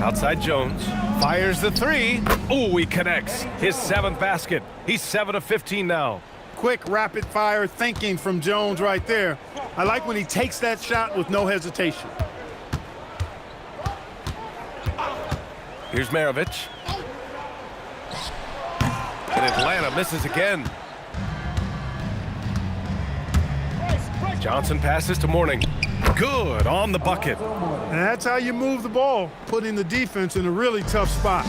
Speaker 1: Outside Jones. Fires the three. Oh, he connects. His 7th basket. He's 7 of 15 now.
Speaker 3: Quick, rapid-fire thinking from Jones right there. I like when he takes that shot with no hesitation.
Speaker 1: Here's Maravich. And Atlanta misses again. Johnson passes to Mourning. Good on the bucket.
Speaker 3: And that's how you move the ball, putting the defense in a really tough spot.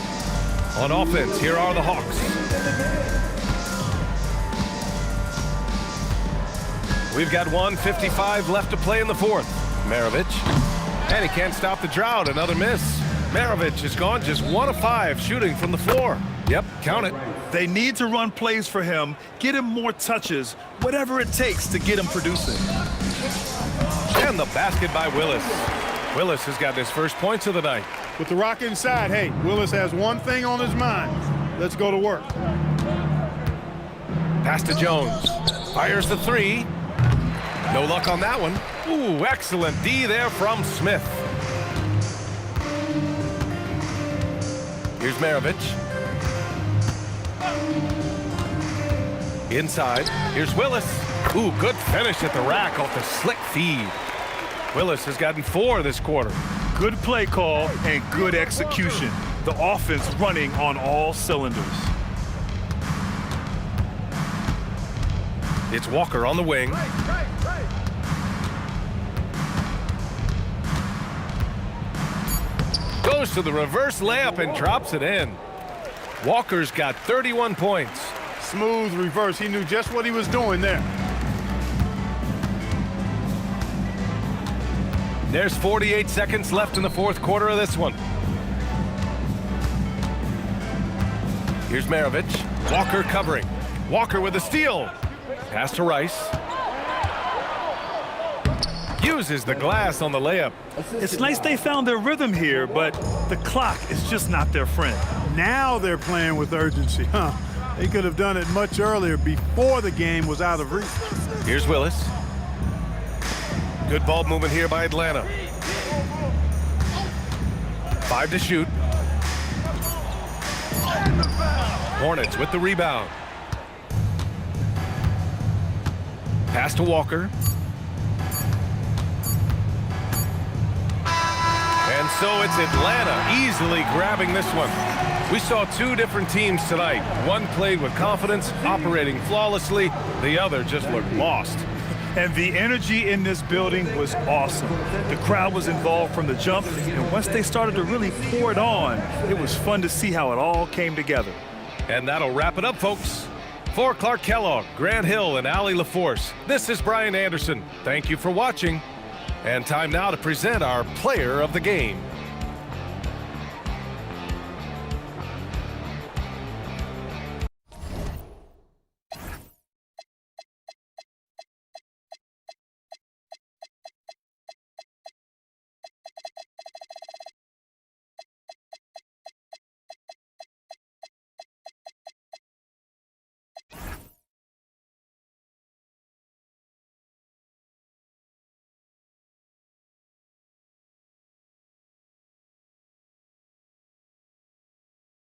Speaker 1: On offense, here are the Hawks. We've got 1:55 left to play in the fourth. Maravich. And he can't stop the drought. Another miss. Maravich has gone just 1 of 5 shooting from the floor. Yep, count it.
Speaker 2: They need to run plays for him, get him more touches, whatever it takes to get him producing.
Speaker 1: And the basket by Willis. Willis has got his first points of the night.
Speaker 3: With the rock inside, hey, Willis has one thing on his mind. Let's go to work.
Speaker 1: Pass to Jones. Fires the three. No luck on that one. Ooh, excellent D there from Smith. Here's Maravich. Inside. Here's Willis. Ooh, good finish at the rack off the slick feed. Willis has gotten 4 this quarter.
Speaker 2: Good play call and good execution. The offense running on all cylinders.
Speaker 1: It's Walker on the wing. Goes to the reverse layup and drops it in. Walker's got 31 points.
Speaker 3: Smooth reverse. He knew just what he was doing there.
Speaker 1: There's 48 seconds left in the fourth quarter of this one. Here's Maravich. Walker covering. Walker with a steal. Pass to Rice. Uses the glass on the layup.
Speaker 2: It's nice they found their rhythm here, but the clock is just not their friend.
Speaker 3: Now they're playing with urgency, huh? They could have done it much earlier before the game was out of reach.
Speaker 1: Here's Willis. Good ball movement here by Atlanta. 5 to shoot. Hornets with the rebound. Pass to Walker. And so it's Atlanta easily grabbing this one. We saw 2 different teams tonight. One played with confidence, operating flawlessly. The other just looked lost.
Speaker 2: And the energy in this building was awesome. The crowd was involved from the jump, and once they started to really pour it on, it was fun to see how it all came together.
Speaker 1: And that'll wrap it up, folks. For Clark Kellogg, Grant Hill, and Allie LaForce, this is Brian Anderson. Thank you for watching. And time now to present our player of the game.